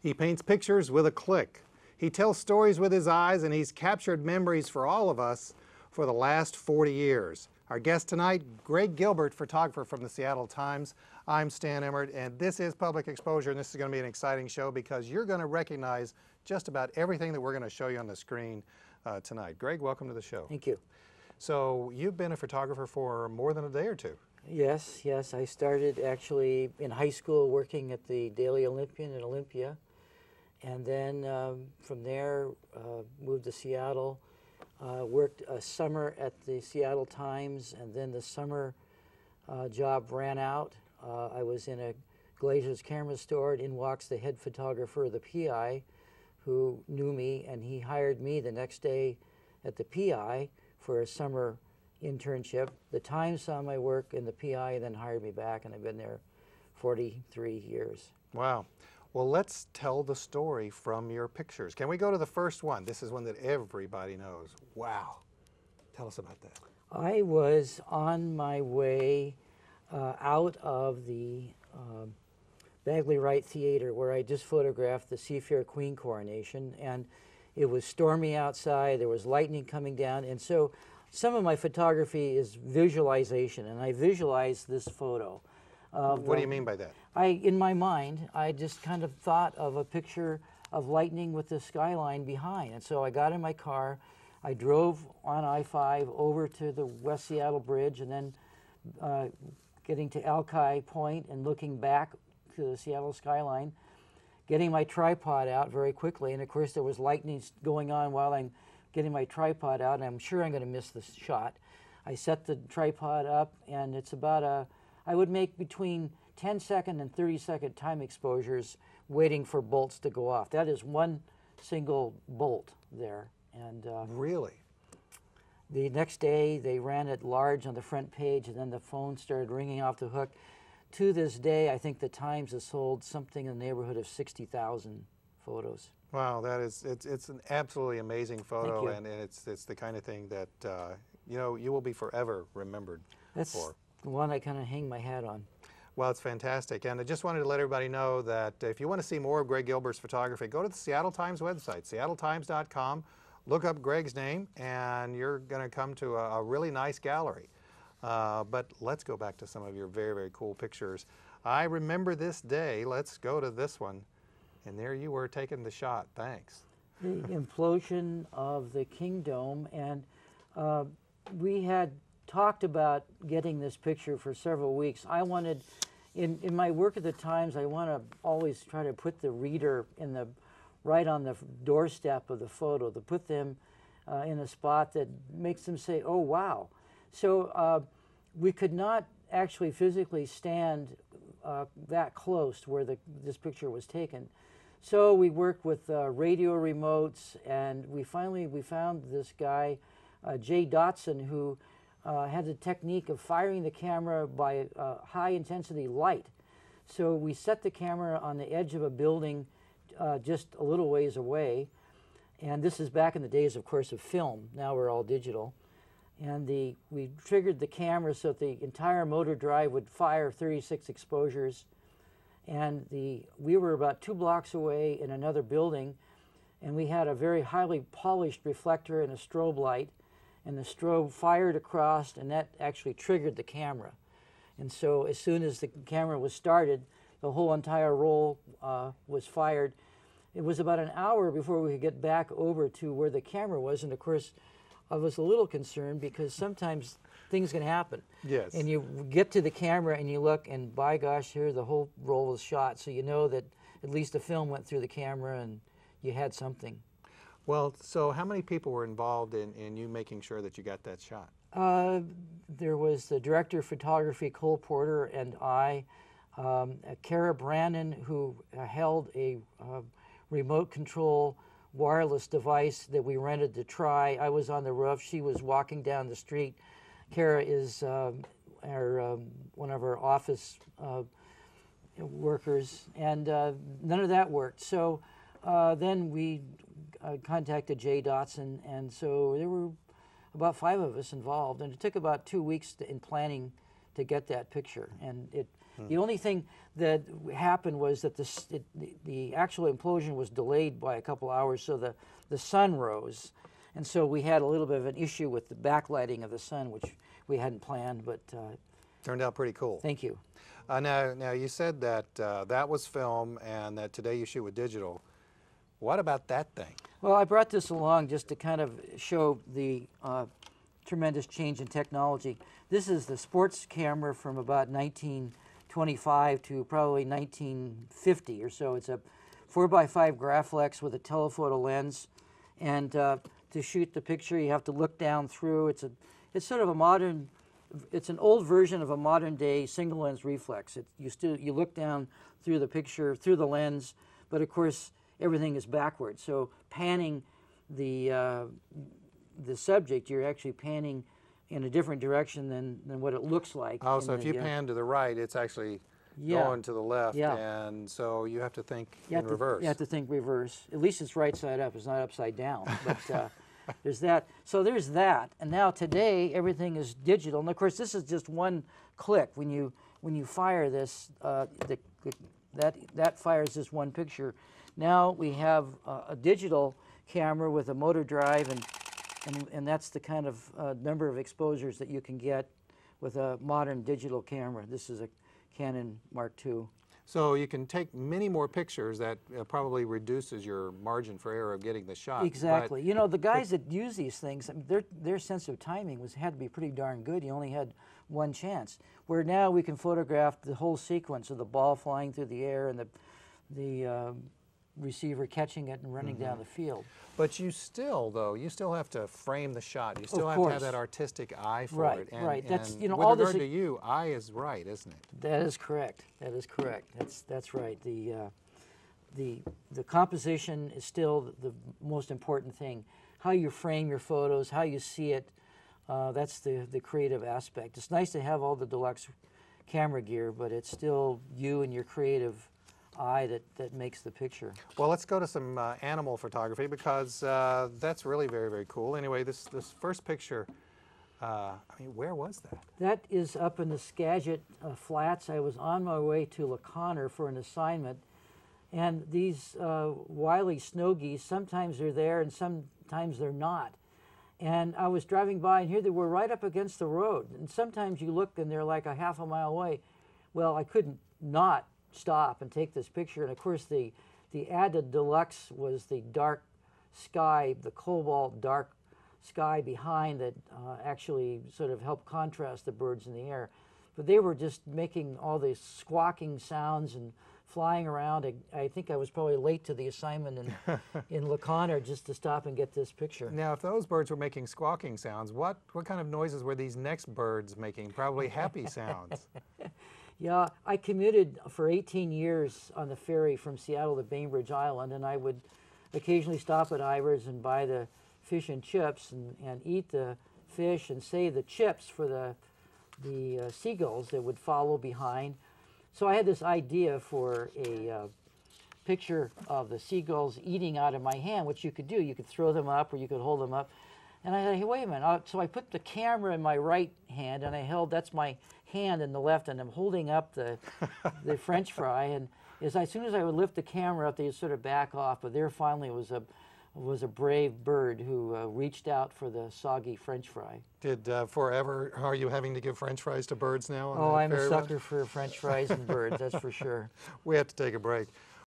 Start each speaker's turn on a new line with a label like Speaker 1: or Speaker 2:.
Speaker 1: He paints pictures with a click. He tells stories with his eyes, and he's captured memories for all of us for the last 40 years. Our guest tonight, Greg Gilbert, photographer from the Seattle Times. I'm Stan Emert, and this is Public Exposure, and this is going to be an exciting show because you're going to recognize just about everything that we're going to show you on the screen tonight. Greg, welcome to the show.
Speaker 2: Thank you.
Speaker 1: So you've been a photographer for more than a day or two.
Speaker 2: Yes. I started actually in high school working at the Daily Olympian in Olympia, and then from there moved to Seattle, worked a summer at the Seattle Times, and then the summer job ran out. I was in a Glazer's camera store, and in walks the head photographer of the PI, who knew me, and he hired me the next day at the PI for a summer internship. The Times saw my work in the PI and then hired me back, and I've been there 43 years.
Speaker 1: Wow. Well, let's tell the story from your pictures. Can we go to the first one? This is one that everybody knows. Wow. Tell us about that.
Speaker 2: I was on my way out of the Bagley Wright Theater, where I just photographed the Seafair Queen coronation, and it was stormy outside. There was lightning coming down, and so some of my photography is visualization, and I visualized this photo.
Speaker 1: What do you mean by that?
Speaker 2: In my mind, I just kind of thought of a picture of lightning with the skyline behind, and so I got in my car, I drove on I-5 over to the West Seattle Bridge, and then getting to Alki Point and looking back to the Seattle skyline, getting my tripod out very quickly, and of course there was lightning going on while I'm getting my tripod out, and I'm sure I'm going to miss this shot. I set the tripod up, and it's about I would make between 10-second and 30-second time exposures waiting for bolts to go off. That is one single bolt there. And
Speaker 1: really?
Speaker 2: The next day, they ran it large on the front page, and then the phone started ringing off the hook. To this day, I think the Times has sold something in the neighborhood of 60,000 photos.
Speaker 1: Wow, that is, it's an absolutely amazing photo, and it's the kind of thing that, you know, you will be forever remembered
Speaker 2: That's
Speaker 1: for.
Speaker 2: The one I kind of hang my hat on.
Speaker 1: Well, it's fantastic, and I just wanted to let everybody know that if you want to see more of Greg Gilbert's photography, go to the Seattle Times website, seattletimes.com, look up Greg's name, and you're going to come to a really nice gallery. But let's go back to some of your very, very cool pictures. I remember this day. Let's go to this one. And there you were taking the shot. Thanks.
Speaker 2: The implosion of the Kingdome, and we had talked about getting this picture for several weeks. I wanted, in my work at the Times, I want to always try to put the reader right on the doorstep of the photo, to put them in a spot that makes them say, oh, wow. So we could not actually physically stand that close to where this picture was taken. So we worked with radio remotes, and we found this guy, Jay Dotson, who had the technique of firing the camera by high intensity light. So we set the camera on the edge of a building just a little ways away, and this is back in the days, of course, of film. Now we're all digital. And we triggered the camera so that the entire motor drive would fire 36 exposures. And we were about 2 blocks away in another building, and we had a very highly polished reflector and a strobe light, and the strobe fired across, and that actually triggered the camera. And so as soon as the camera was started, the whole entire roll was fired. It was about an hour before we could get back over to where the camera was, and of course, I was a little concerned because sometimes things can happen.
Speaker 1: Yes.
Speaker 2: And you get to the camera and you look, and by gosh, here the whole roll was shot. So you know that at least the film went through the camera and you had something.
Speaker 1: Well, so how many people were involved in you making sure that you got that shot?
Speaker 2: There was the director of photography, Cole Porter, and I, Kara Brannon, who held a remote control wireless device that we rented to try. I was on the roof. She was walking down the street. Kara is one of our office workers, and none of that worked. So then we contacted Jay Dotson, and so there were about 5 of us involved, and it took about 2 weeks in planning to get that picture. And the only thing that happened was that the actual implosion was delayed by a couple hours, so the sun rose. And so we had a little bit of an issue with the backlighting of the sun, which we hadn't planned, but
Speaker 1: turned out pretty cool.
Speaker 2: Thank you.
Speaker 1: Now you said that that was film and that today you shoot with digital. What about that thing?
Speaker 2: Well, I brought this along just to kind of show the tremendous change in technology. This is the sports camera from about 1925 to probably 1950 or so. It's a 4x5 Graflex with a telephoto lens, and to shoot the picture you have to look down through. It's sort of a modern, it's an old version of a modern day single lens reflex. You look down through the picture, through the lens, but of course everything is backwards. So panning the subject, you're actually panning in a different direction than what it looks like.
Speaker 1: Oh, so if you pan to the right, it's actually going to the left,
Speaker 2: yeah.
Speaker 1: And so you have to think in reverse.
Speaker 2: You have to think reverse. At least it's right side up. It's not upside down. But there's that. So there's that. And now today everything is digital. And of course this is just one click. When you fire this, that fires this one picture. Now we have a digital camera with a motor drive, and that's the kind of number of exposures that you can get with a modern digital camera. This is a Canon Mark II.
Speaker 1: So you can take many more pictures. That probably reduces your margin for error of getting the shot.
Speaker 2: Exactly. You know, the guys that use these things, their sense of timing had to be pretty darn good. You only had one chance. Where now we can photograph the whole sequence of the ball flying through the air and the receiver catching it and running down the field.
Speaker 1: But you still have to frame the shot. You still have to have that artistic eye for it. And,
Speaker 2: right. That's,
Speaker 1: and
Speaker 2: all
Speaker 1: with
Speaker 2: this.
Speaker 1: regard to you, eye is right, isn't it?
Speaker 2: That is correct. That is correct. That's right. The composition is still the most important thing. How you frame your photos, how you see it. That's the creative aspect. It's nice to have all the deluxe camera gear, but it's still you and your creative eye that makes the picture.
Speaker 1: Well, let's go to some animal photography, because that's really very, very cool. Anyway, this first picture, I mean, where was that?
Speaker 2: That is up in the Skagit Flats. I was on my way to LaConner for an assignment, and these wily snow geese, sometimes they're there and sometimes they're not. And I was driving by, and here they were right up against the road. And sometimes you look and they're like a half a mile away. Well, I couldn't not stop and take this picture. And of course the added deluxe was the dark sky, the cobalt dark sky behind that actually sort of helped contrast the birds in the air. But they were just making all these squawking sounds and flying around. I think I was probably late to the assignment in LaConner just to stop and get this picture.
Speaker 1: Now, if those birds were making squawking sounds, what kind of noises were these next birds making? Probably happy sounds.
Speaker 2: Yeah, I commuted for 18 years on the ferry from Seattle to Bainbridge Island, and I would occasionally stop at Ivers and buy the fish and chips and eat the fish and save the chips for the seagulls that would follow behind. So I had this idea for a picture of the seagulls eating out of my hand, which you could do. You could throw them up or you could hold them up. And I thought, hey, wait a minute. So I put the camera in my right hand, and that's my hand in the left, and I'm holding up the French fry. And as soon as I would lift the camera up, they'd sort of back off. But there finally was a brave bird who reached out for the soggy French fry.
Speaker 1: Are you having to give French fries to birds now?
Speaker 2: Oh, I'm a sucker for French fries and birds, that's for sure.
Speaker 1: We have to take a break.